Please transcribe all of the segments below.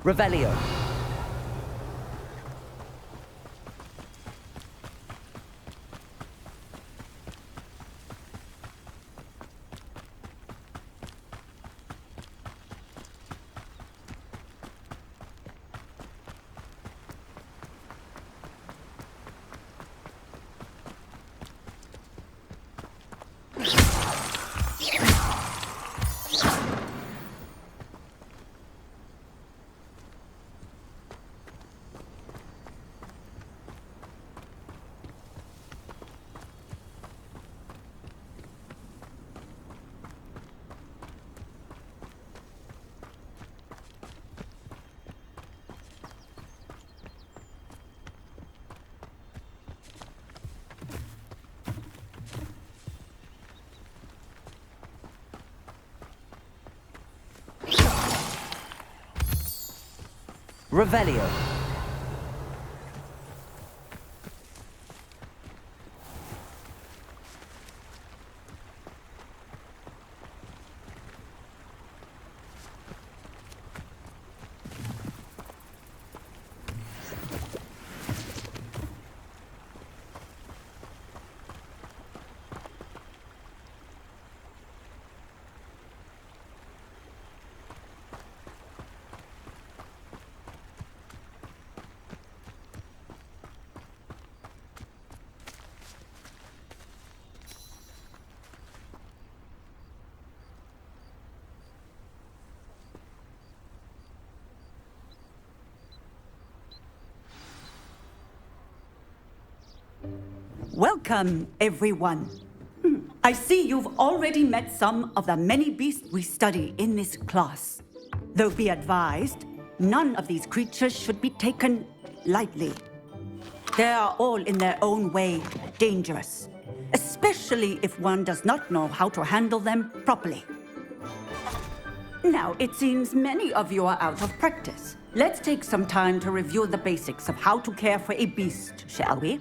Revelio. Revelio. Welcome, everyone. I see you've already met some of the many beasts we study in this class. Though be advised, none of these creatures should be taken lightly. They are all in their own way dangerous, especially if one does not know how to handle them properly. Now, it seems many of you are out of practice. Let's take some time to review the basics of how to care for a beast, shall we?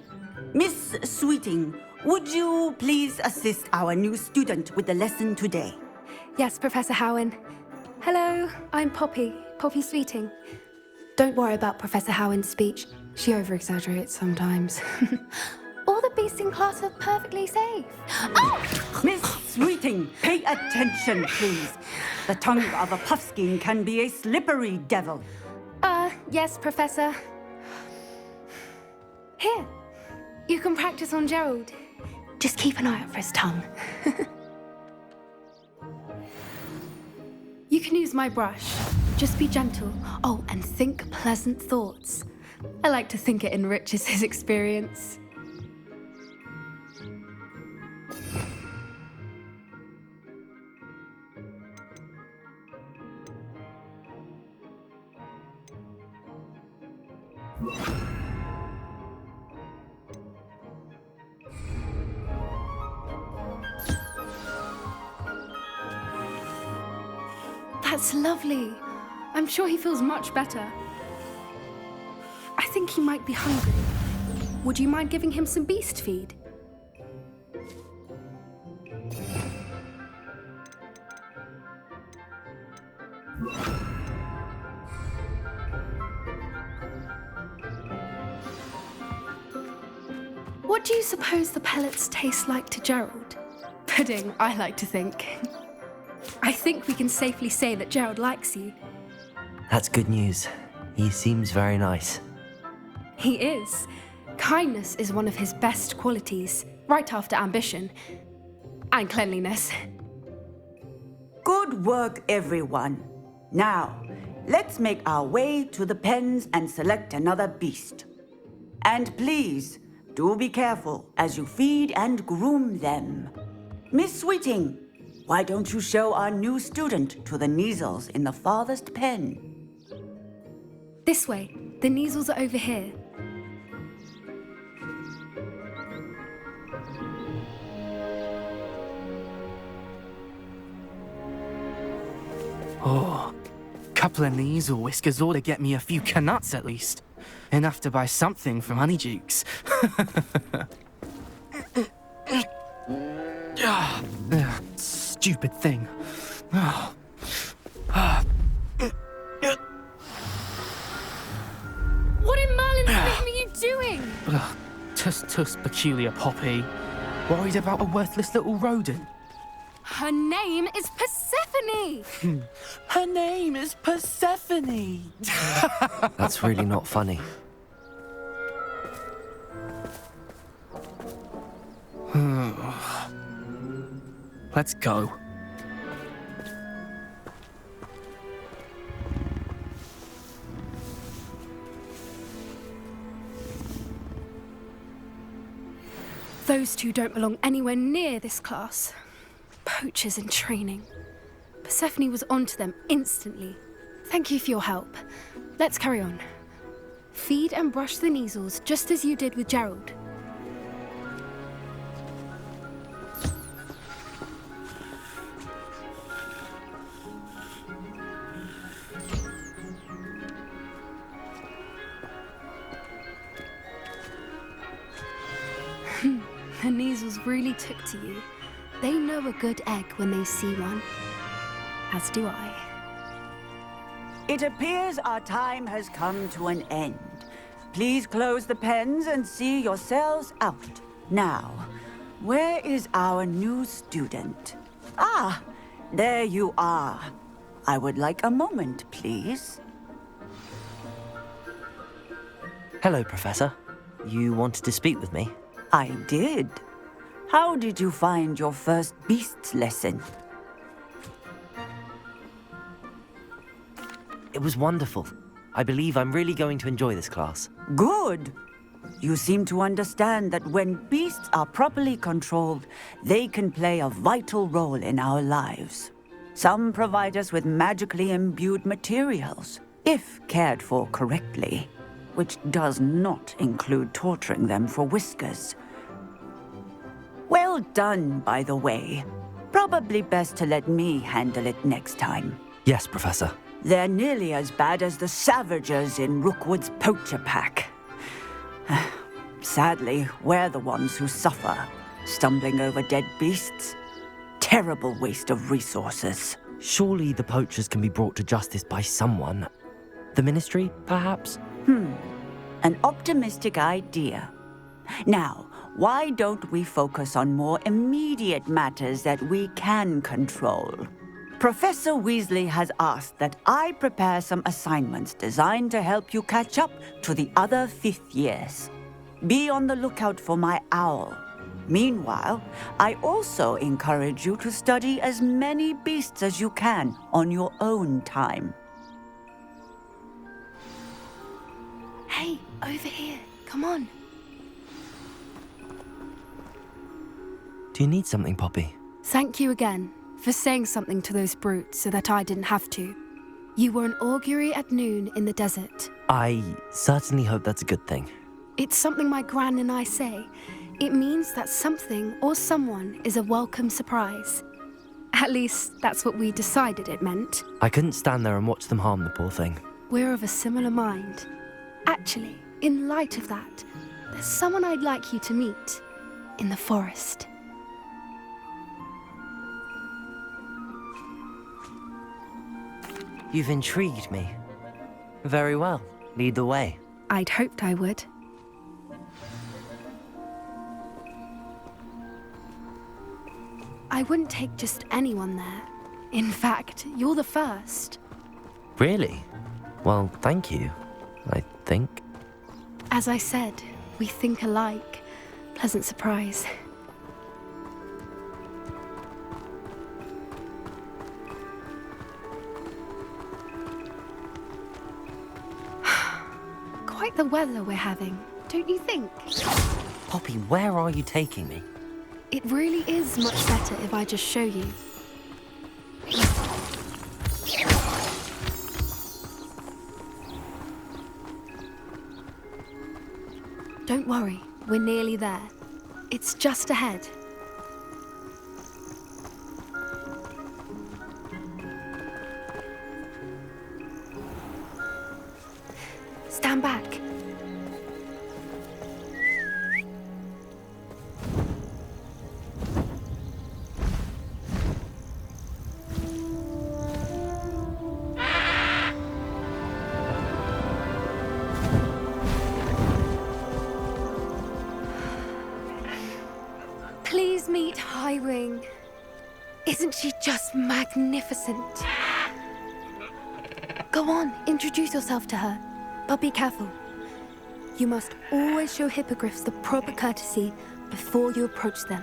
Miss Sweeting, would you please assist our new student with the lesson today? Yes, Professor Howen. Hello, I'm Poppy Sweeting. Don't worry about Professor Howen's speech. She over-exaggerates sometimes. All the beasts in class are perfectly safe. Oh! Miss Sweeting, pay attention, please. The tongue of a puffskein can be a slippery devil. Yes, Professor. Here, you can practice on Gerald. Just keep an eye out for his tongue. You can use my brush. Just be gentle. Oh, and think pleasant thoughts. I like to think it enriches his experience. That's lovely. I'm sure he feels much better. I think he might be hungry. Would you mind giving him some beast feed? What do you suppose the pellets taste like to Gerald? Pudding, I like to think. I think we can safely say that Gerald likes you. That's good news. He seems very nice. He is. Kindness is one of his best qualities, right after ambition. And cleanliness. Good work, everyone. Now, let's make our way to the pens and select another beast. And please, do be careful as you feed and groom them. Miss Sweeting, why don't you show our new student to the Neasels in the farthest pen? This way. The Neasels are over here. Oh, couple of Neasel whiskers ought to get me a few canuts at least. Enough to buy something from Honeydukes. Stupid thing. Tuss, peculiar Poppy. Worried about a worthless little rodent? Her name is Persephone! Her name is Persephone! That's really not funny. Let's go. Those two don't belong anywhere near this class. Poachers in training. Persephone was onto them instantly. Thank you for your help. Let's carry on. Feed and brush the Neasels just as you did with Gerald. The Neasels really took to you. They know a good egg when they see one. As do I. It appears our time has come to an end. Please close the pens and see yourselves out. Now, where is our new student? Ah, there you are. I would like a moment, please. Hello, Professor. You wanted to speak with me? I did. How did you find your first beasts lesson? It was wonderful. I believe I'm really going to enjoy this class. Good. You seem to understand that when beasts are properly controlled, they can play a vital role in our lives. Some provide us with magically imbued materials, if cared for correctly, which does not include torturing them for whiskers. Well done, by the way. Probably best to let me handle it next time. Yes, Professor. They're nearly as bad as the Savagers in Rookwood's poacher pack. Sadly, we're the ones who suffer, stumbling over dead beasts. Terrible waste of resources. Surely the poachers can be brought to justice by someone. The Ministry, perhaps? An optimistic idea. Now, why don't we focus on more immediate matters that we can control? Professor Weasley has asked that I prepare some assignments designed to help you catch up to the other fifth years. Be on the lookout for my owl. Meanwhile, I also encourage you to study as many beasts as you can on your own time. Hey, over here. Come on. Do you need something, Poppy? Thank you again for saying something to those brutes so that I didn't have to. You were an augury at noon in the desert. I certainly hope that's a good thing. It's something my gran and I say. It means that something or someone is a welcome surprise. At least, that's what we decided it meant. I couldn't stand there and watch them harm the poor thing. We're of a similar mind. Actually, in light of that, there's someone I'd like you to meet in the forest. You've intrigued me. Very well. Lead the way. I'd hoped I would. I wouldn't take just anyone there. In fact, you're the first. Really? Well, thank you, I think. As I said, we think alike. Pleasant surprise. Quite the weather we're having, don't you think? Poppy, where are you taking me? It really is much better if I just show you. Don't worry, we're nearly there. It's just ahead. Stand back. Isn't she just magnificent? Go on, introduce yourself to her. But be careful. You must always show hippogriffs the proper courtesy before you approach them.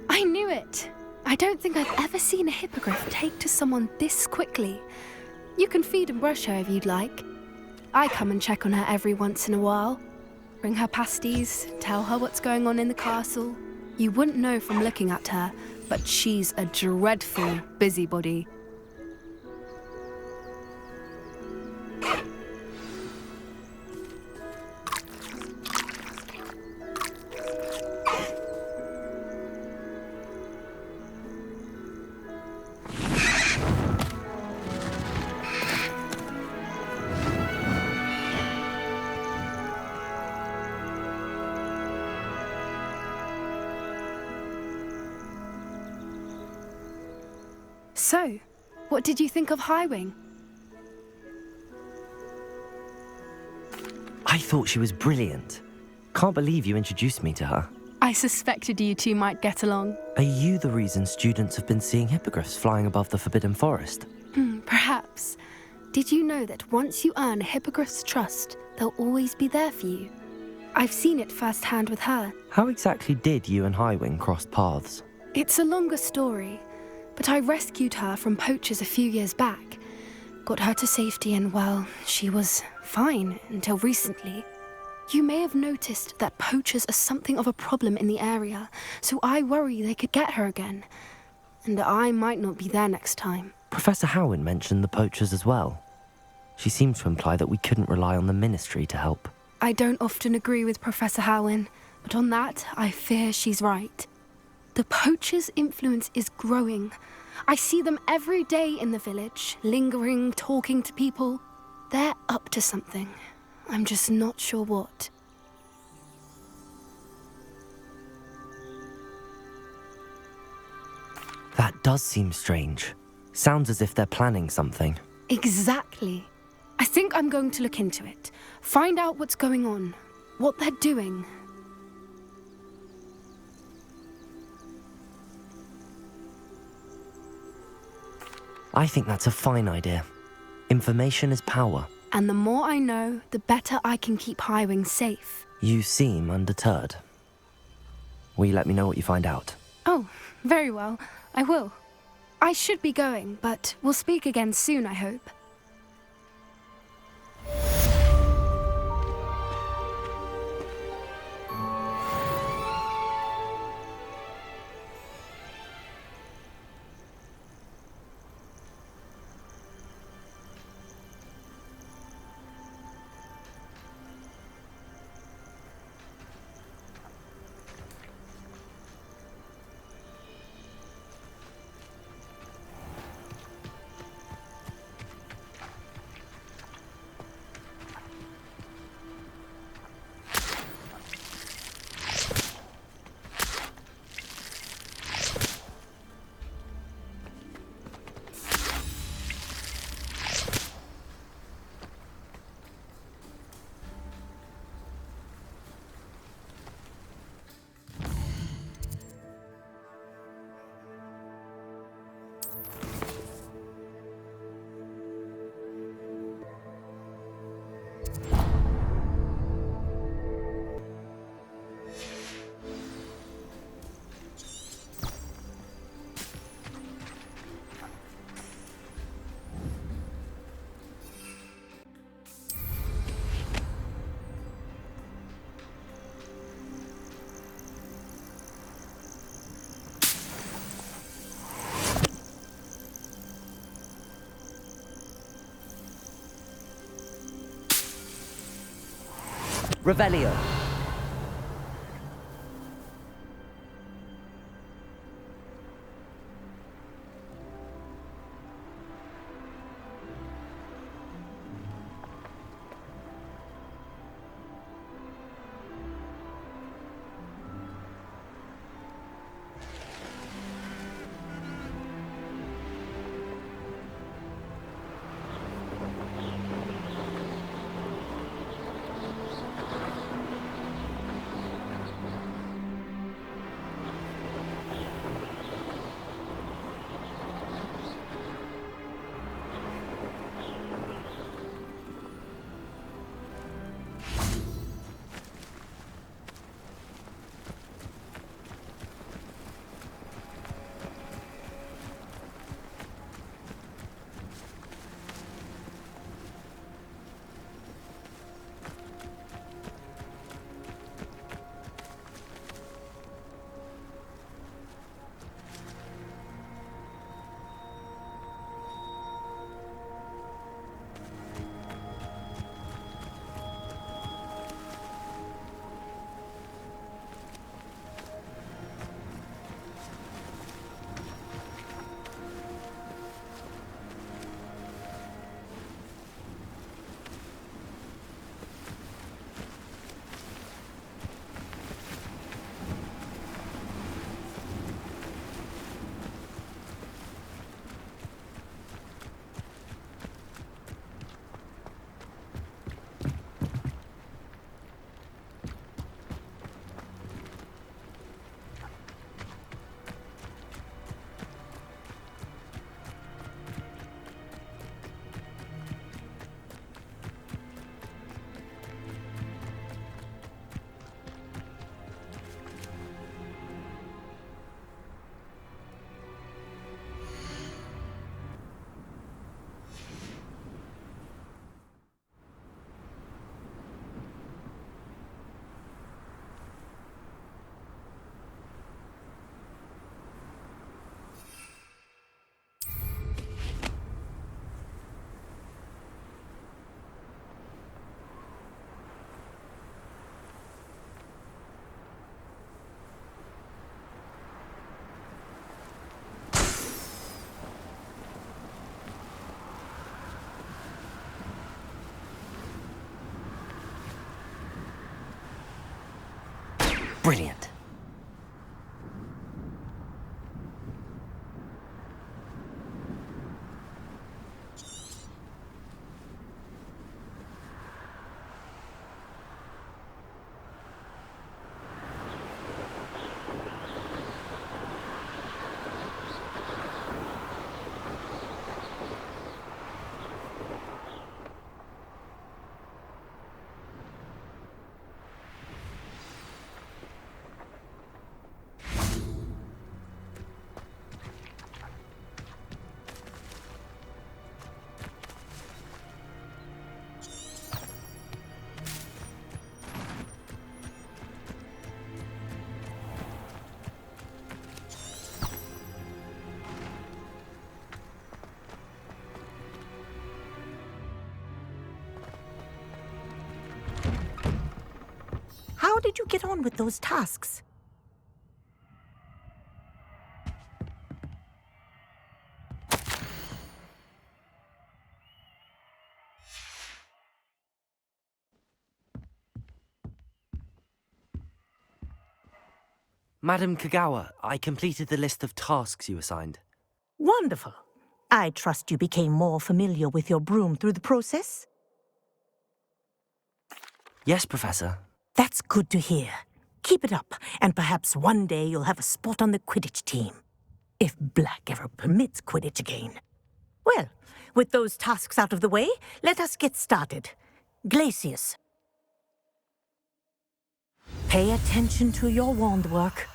I knew it! I don't think I've ever seen a hippogriff take to someone this quickly. You can feed and brush her if you'd like. I come and check on her every once in a while. Bring her pasties, tell her what's going on in the castle. You wouldn't know from looking at her, but she's a dreadful busybody. So, what did you think of Highwing? I thought she was brilliant. Can't believe you introduced me to her. I suspected you two might get along. Are you the reason students have been seeing hippogriffs flying above the Forbidden Forest? Perhaps. Did you know that once you earn a hippogriff's trust, they'll always be there for you? I've seen it firsthand with her. How exactly did you and Highwing cross paths? It's a longer story, but I rescued her from poachers a few years back. Got her to safety and, well, she was fine until recently. You may have noticed that poachers are something of a problem in the area, so I worry they could get her again. And I might not be there next time. Professor Howin mentioned the poachers as well. She seemed to imply that we couldn't rely on the Ministry to help. I don't often agree with Professor Howin, but on that, I fear she's right. The poachers' influence is growing. I see them every day in the village, lingering, talking to people. They're up to something. I'm just not sure what. That does seem strange. Sounds as if they're planning something. Exactly. I think I'm going to look into it. Find out what's going on, what they're doing. I think that's a fine idea. Information is power. And the more I know, the better I can keep Highwing safe. You seem undeterred. Will you let me know what you find out? Oh, very well. I will. I should be going, but we'll speak again soon, I hope. Revelio. Brilliant. How did you get on with those tasks? Madam Kagawa, I completed the list of tasks you assigned. Wonderful. I trust you became more familiar with your broom through the process? Yes, Professor. That's good to hear. Keep it up, and perhaps one day you'll have a spot on the Quidditch team. If Black ever permits Quidditch again. Well, with those tasks out of the way, let us get started. Glacius. Pay attention to your wand work.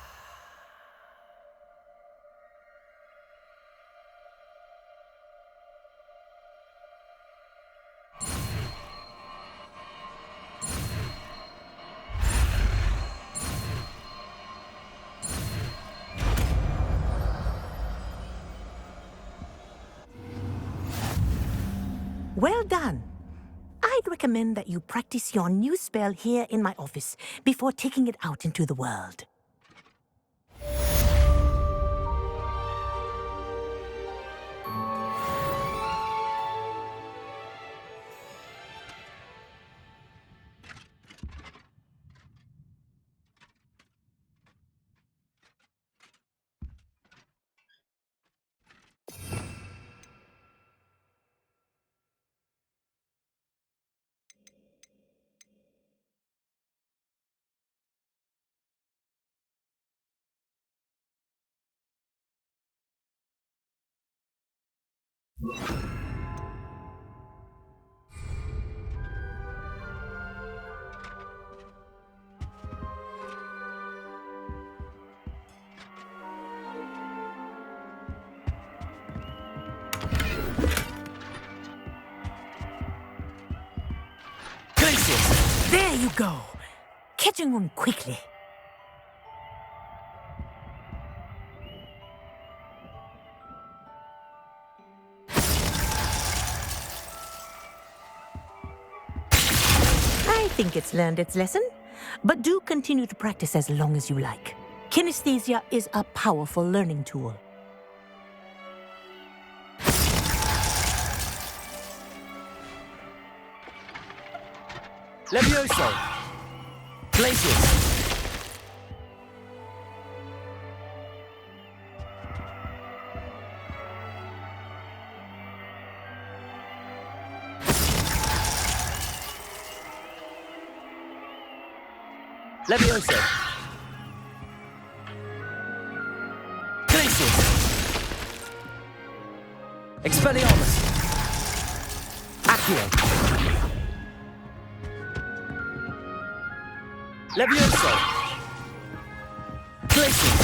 Well done. I'd recommend that you practice your new spell here in my office before taking it out into the world. There you go. Catching them quickly. I think it's learned its lesson, but do continue to practice as long as you like. Kinesthesia is a powerful learning tool. Levioso! Glacius! Levioso! Glacius! Expelliarmus! Accio! Levioso! Glacius!